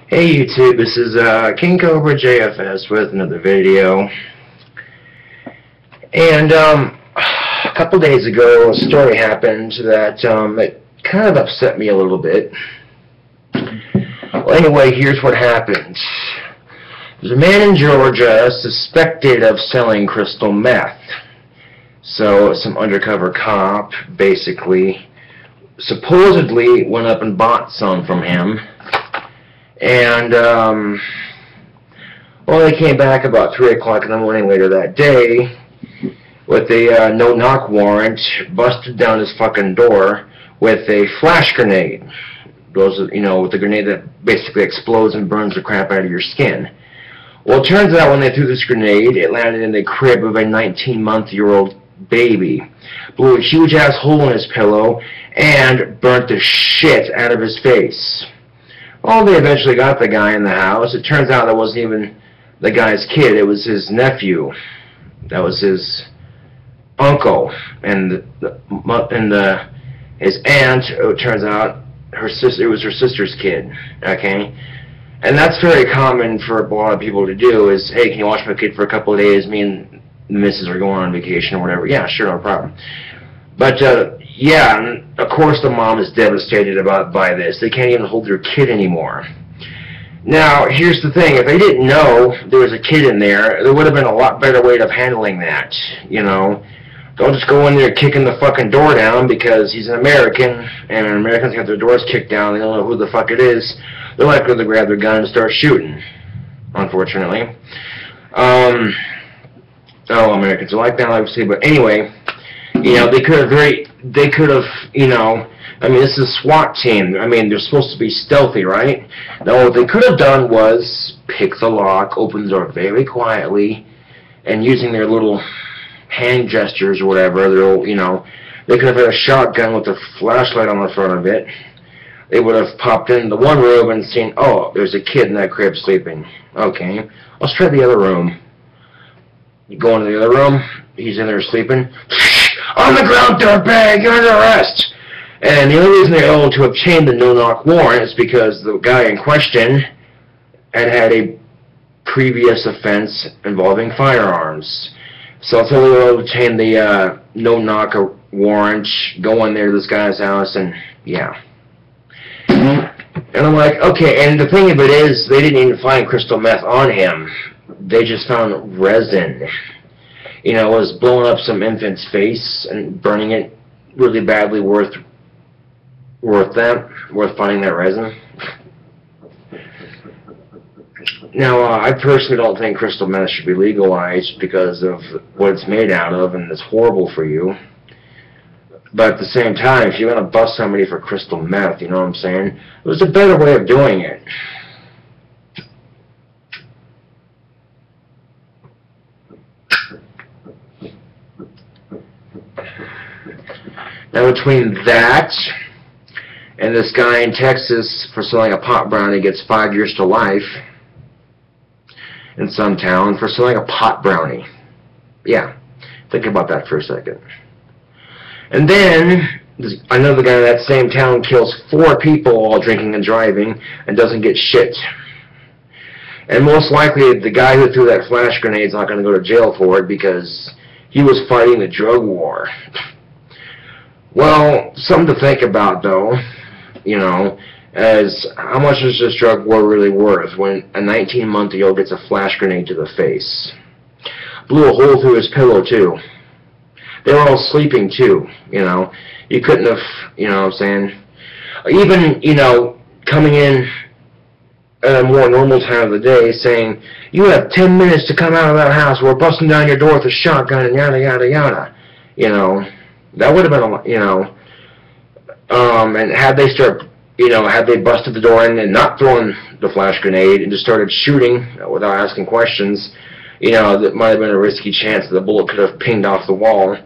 Hey YouTube, this is KingCobraJFS with another video. And a couple days ago, a story happened that it kind of upset me a little bit. Well, anyway, here's what happened. There's a man in Georgia suspected of selling crystal meth. So some undercover cop basically supposedly went up and bought some from him. And, well, they came back about 3 o'clock in the morning later that day with a no-knock warrant, busted down his fucking door with a flash grenade. Those, you know, with the grenade that basically explodes and burns the crap out of your skin. Well, it turns out when they threw this grenade, it landed in the crib of a 19-month-old baby, blew a huge-ass hole in his pillow, and burnt the shit out of his face. Well, they eventually got the guy in the house. It turns out that wasn't even the guy's kid. It was his nephew. That was his uncle. And his aunt, it turns out, it was her sister's kid. Okay? And that's very common for a lot of people to do is, hey, can you watch my kid for a couple of days? Me and the missus are going on vacation or whatever. Yeah, sure, no problem. But, yeah, and of course the mom is devastated by this. They can't even hold their kid anymore. Now, here's the thing. If they didn't know there was a kid in there would have been a lot better way of handling that, you know. Don't just go in there kicking the fucking door down because he's an American, and when Americans have their doors kicked down, they don't know who the fuck it is. They're likely to grab their gun and start shooting, unfortunately. Oh, Americans are like that, obviously, but anyway, you know, they could have, you know, I mean, this is a SWAT team. I mean, they're supposed to be stealthy, right? Now, what they could have done was pick the lock, open the door very quietly, and using their little hand gestures or whatever, their, you know, they could have had a shotgun with a flashlight on the front of it. They would have popped into one room and seen, oh, there's a kid in that crib sleeping. Okay, let's try the other room. You go into the other room, he's in there sleeping. On the ground, dirtbag, you're under arrest! And the only reason they're able to obtain the no-knock warrant is because the guy in question had a previous offense involving firearms. So they were able to obtain the no-knock warrant, go in there to this guy's house, and yeah. And I'm like, okay, and the thing of it is, they didn't even find crystal meth on him. They just found resin. You know, it was blowing up some infant's face and burning it really badly worth finding that resin. Now, I personally don't think crystal meth should be legalized because of what it's made out of, and it's horrible for you. But at the same time, if you're going to bust somebody for crystal meth, you know what I'm saying? There's a better way of doing it. Now, between that and this guy in Texas for selling a pot brownie gets 5 years to life in some town for selling a pot brownie. Yeah, think about that for a second. And then another guy in that same town kills 4 people while drinking and driving and doesn't get shit. And most likely the guy who threw that flash grenade is not going to go to jail for it because he was fighting the drug war. Well, something to think about, though, you know, as how much is this drug war really worth when a 19-month-old gets a flash grenade to the face? Blew a hole through his pillow, too. They were all sleeping, too, you know. You couldn't have, you know what I'm saying? Even, you know, coming in at a more normal time of the day saying, you have 10 minutes to come out of that house, we're busting down your door with a shotgun and yada, yada, yada, you know. That would have been a, you know, and had they busted the door in and not thrown the flash grenade and just started shooting without asking questions, you know, that might have been a risky chance that the bullet could have pinged off the wall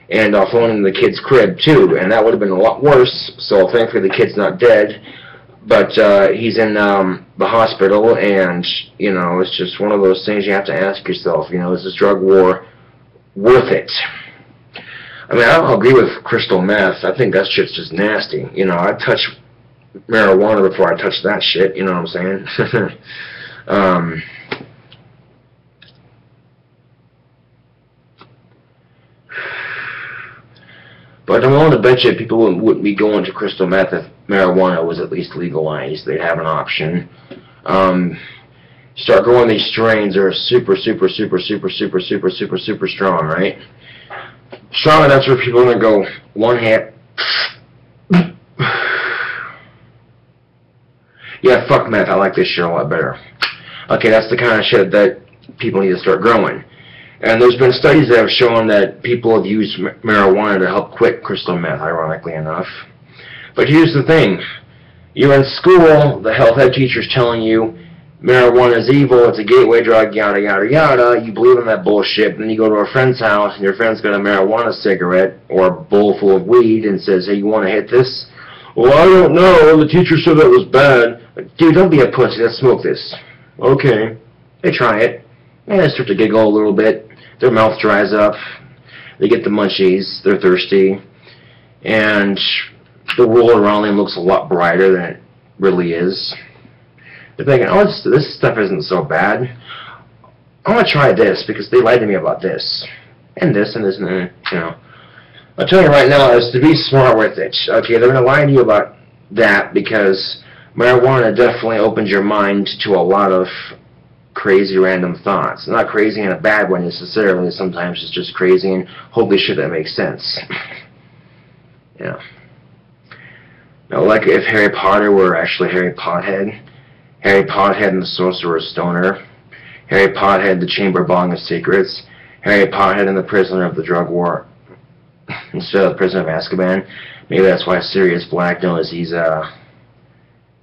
and flown into the kid's crib too, and that would have been a lot worse. So thankfully the kid's not dead, but he's in the hospital, and you know, it's just one of those things you have to ask yourself, you know, is this drug war worth it? I mean, I don't agree with crystal meth. I think that shit's just nasty. You know, I touch marijuana before I touch that shit, you know what I'm saying? But I'm willing to bet you people wouldn't be going to crystal meth if marijuana was at least legalized. They'd have an option. Start growing these strains that are super strong, right? Strong enough where people are going to go one hit. Yeah, fuck meth, I like this shit a lot better. Okay, that's the kind of shit that people need to start growing. And there's been studies that have shown that people have used marijuana to help quit crystal meth, ironically enough. But here's the thing. You're in school, the health ed teacher's telling you marijuana is evil, it's a gateway drug, yada yada yada. You believe in that bullshit, then you go to a friend's house and your friend's got a marijuana cigarette or a bowl full of weed and says, hey, you want to hit this? Well, I don't know, the teacher said that was bad. Like, dude, don't be a pussy, let's smoke this. Okay. They try it. And they start to giggle a little bit. Their mouth dries up. They get the munchies. They're thirsty. And the world around them looks a lot brighter than it really is. They're thinking, oh, this stuff isn't so bad. I'm going to try this because they lied to me about this. And this and this and that, you know. I'll tell you right now is to be smart with it. Okay, they're going to lie to you about that because marijuana definitely opens your mind to a lot of crazy random thoughts. Not crazy in a bad way necessarily. Sometimes it's just crazy and holy shit that makes sense. Yeah. Now, like if Harry Potter were actually Harry Pothead, Harry Pothead and the Sorcerer's Stoner, Harry Pothead, the Chamber Bong of Secrets, Harry Pothead and the Prisoner of the Drug War, instead of the Prisoner of Azkaban. Maybe that's why Sirius Black knows he's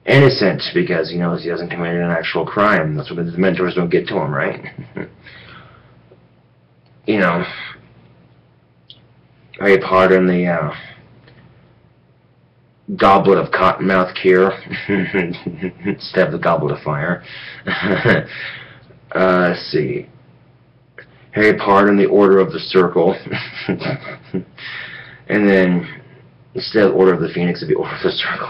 innocent, because he knows he hasn't committed an actual crime. That's what the Dementors don't get to him, right? You know, Harry Potter and the Goblet of Cottonmouth Cure instead of the Goblet of Fire. Let's see. Harry Potter and the Order of the Circle. And then instead of Order of the Phoenix, it'd be Order of the Circle.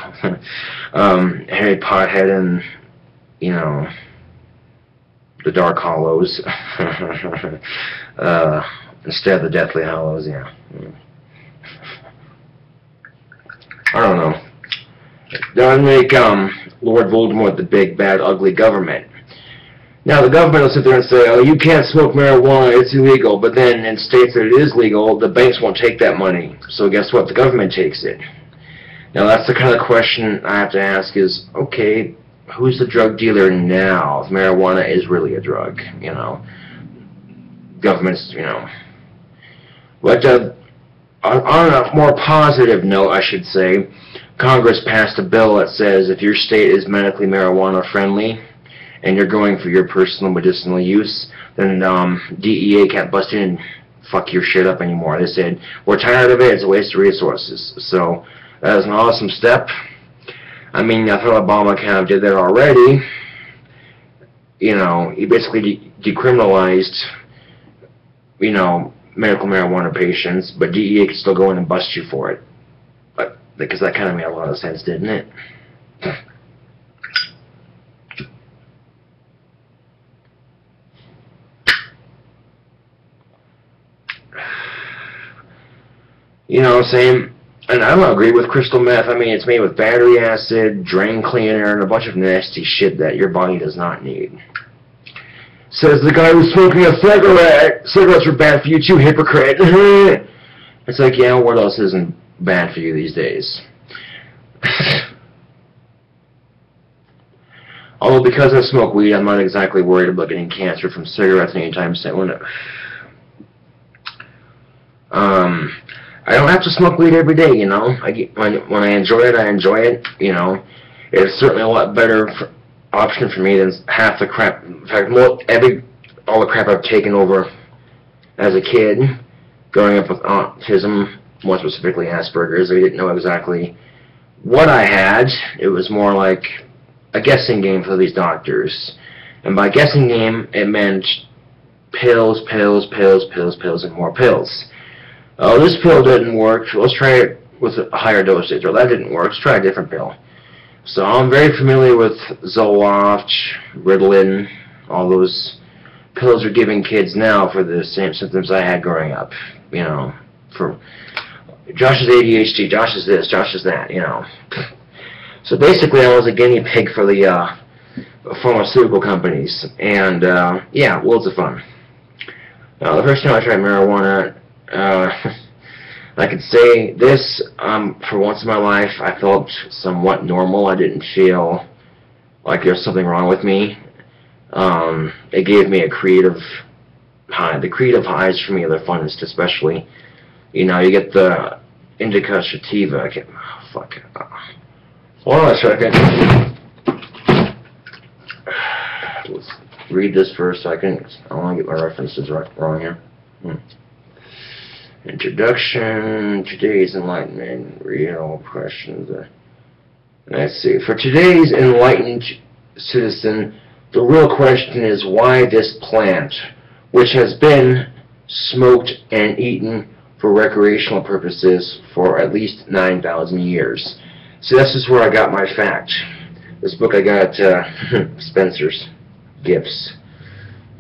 Harry Pothead and, you know, the Dark Hollows. Instead of the Deathly Hollows, yeah. I don't know. Don't make Lord Voldemort the big, bad, ugly government. Now, the government will sit there and say, oh, you can't smoke marijuana, it's illegal. But then in states that it is legal, the banks won't take that money. So guess what? The government takes it. Now, that's the kind of question I have to ask is, okay, who's the drug dealer now if marijuana is really a drug, you know? Governments, you know. But on a more positive note, I should say, Congress passed a bill that says if your state is medically marijuana friendly, and you're going for your personal medicinal use, then DEA can't bust in and fuck your shit up anymore. They said, we're tired of it, it's a waste of resources. So that is an awesome step. I mean, I thought Obama kind of did that already. You know, he basically decriminalized, you know, medical marijuana patients, but DEA could still go in and bust you for it. But, because that kind of made a lot of sense, didn't it? You know what I'm saying? And I don't agree with crystal meth. I mean, it's made with battery acid, drain cleaner, and a bunch of nasty shit that your body does not need. Says the guy who's smoking a cigarette. Cigarettes are bad for you too, hypocrite. It's like, yeah, what else isn't bad for you these days? Although because I smoke weed, I'm not exactly worried about getting cancer from cigarettes anytime soon. I don't have to smoke weed every day, you know. When I enjoy it, I enjoy it, you know. It's certainly a lot better option for me than half the crap. In fact, all the crap I've taken over as a kid, growing up with autism, more specifically Asperger's. I didn't know exactly what I had. It was more like a guessing game for these doctors. And by guessing game, it meant pills, pills, pills, pills, pills, and more pills. Oh, this pill didn't work. Let's try it with a higher dosage. Or that didn't work. Let's try a different pill. So I'm very familiar with Zoloft, Ritalin, all those pills are giving kids now for the same symptoms I had growing up. You know, for Josh is ADHD, Josh is this, Josh is that, you know. So basically I was a guinea pig for the pharmaceutical companies, and yeah, loads of fun. The first time I tried marijuana, I could say this, for once in my life, I felt somewhat normal. I didn't feel like there was something wrong with me. It gave me a creative high. The creative highs for me are the funnest, especially. You know, you get the indica sativa. Oh, fuck. Hold on a second. Let's read this for a second. I don't want to get my references wrong here. Introduction, today's enlightenment, real questions. Let's see. For today's enlightened citizen, the real question is why this plant, which has been smoked and eaten for recreational purposes for at least 9,000 years. So this is where I got my fact. This book I got Spencer's Gifts.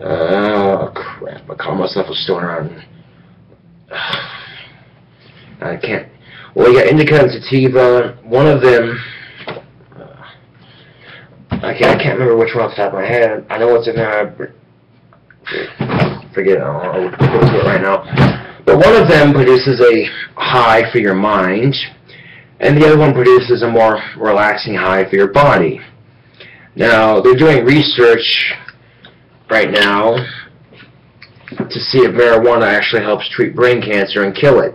Oh crap! I call myself a stoner. I can't. Well, you got indica and sativa. One of them. I can't remember which one off the top of my head. I know what's in there. Forget it. I'll go to it right now. But one of them produces a high for your mind, and the other one produces a more relaxing high for your body. Now, they're doing research right now to see if marijuana actually helps treat brain cancer and kill it.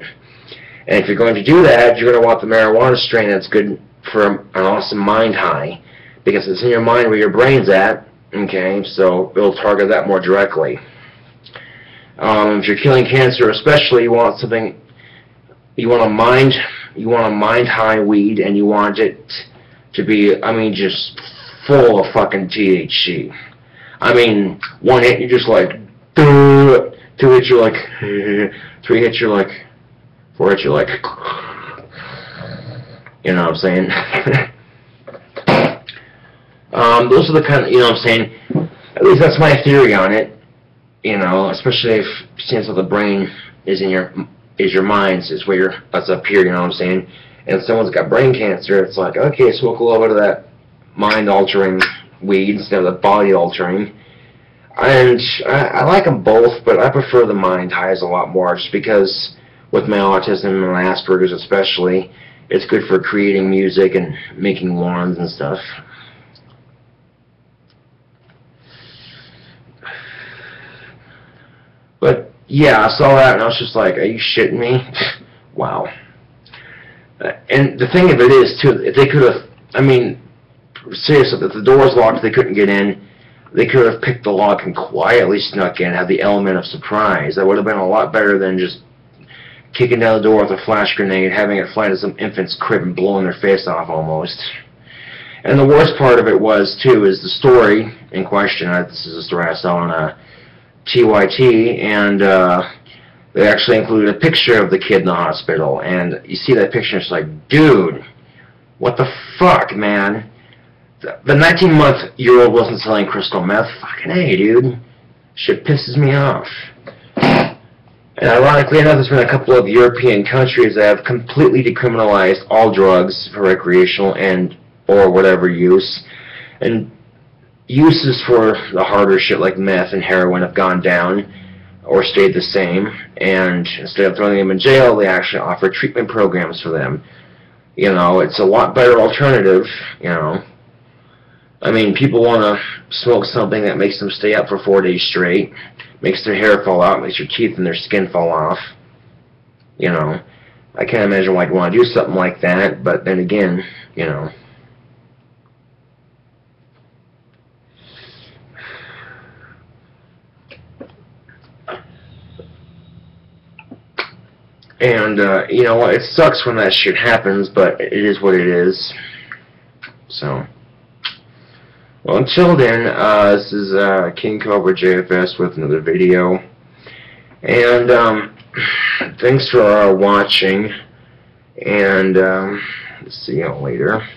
And if you're going to do that, you're going to want the marijuana strain that's good for an awesome mind high, because it's in your mind where your brain's at, okay, so it'll target that more directly. If you're killing cancer especially, you want something, you want a mind high weed, and you want it to be, I mean, just full of fucking THC. I mean, one hit you're just like, two hits you're like, three hits you're like, four hits you're like, you know what I'm saying? Those are the kind of, you know what I'm saying, at least that's my theory on it, you know, especially if, since the brain is in your mind's, is where that's up here, you know what I'm saying, and if someone's got brain cancer, it's like, okay, smoke a little bit of that mind-altering weed instead of the body-altering, and I like them both, but I prefer the mind highs a lot more, just because with my autism and my Asperger's especially, it's good for creating music and making wands and stuff. But yeah, I saw that and I was just like, are you shitting me? Wow. And the thing of it is, too, if they could have, I mean, seriously, if the door was locked, they couldn't get in, they could have picked the lock and quietly snuck in, had the element of surprise. That would have been a lot better than just kicking down the door with a flash grenade, having it fly to some infant's crib and blowing their face off almost. And the worst part of it was, too, is the story in question. This is a story I saw on TYT, and they actually included a picture of the kid in the hospital, and you see that picture and it's like, dude, what the fuck, man? The 19-month-old wasn't selling crystal meth. Fucking A, dude. Shit pisses me off. And ironically enough, there's been a couple of European countries that have completely decriminalized all drugs for recreational and or whatever use, and uses for the harder shit like meth and heroin have gone down or stayed the same, and instead of throwing them in jail, they actually offer treatment programs for them. You know, it's a lot better alternative, you know. I mean, people want to smoke something that makes them stay up for 4 days straight, makes their hair fall out, makes your teeth and their skin fall off. You know, I can't imagine why I'd want to do something like that, but then again, you know. And, you know, it sucks when that shit happens, but it is what it is. So, well, until then, this is KingCobraJFS with another video. And, thanks for watching. And, see you later.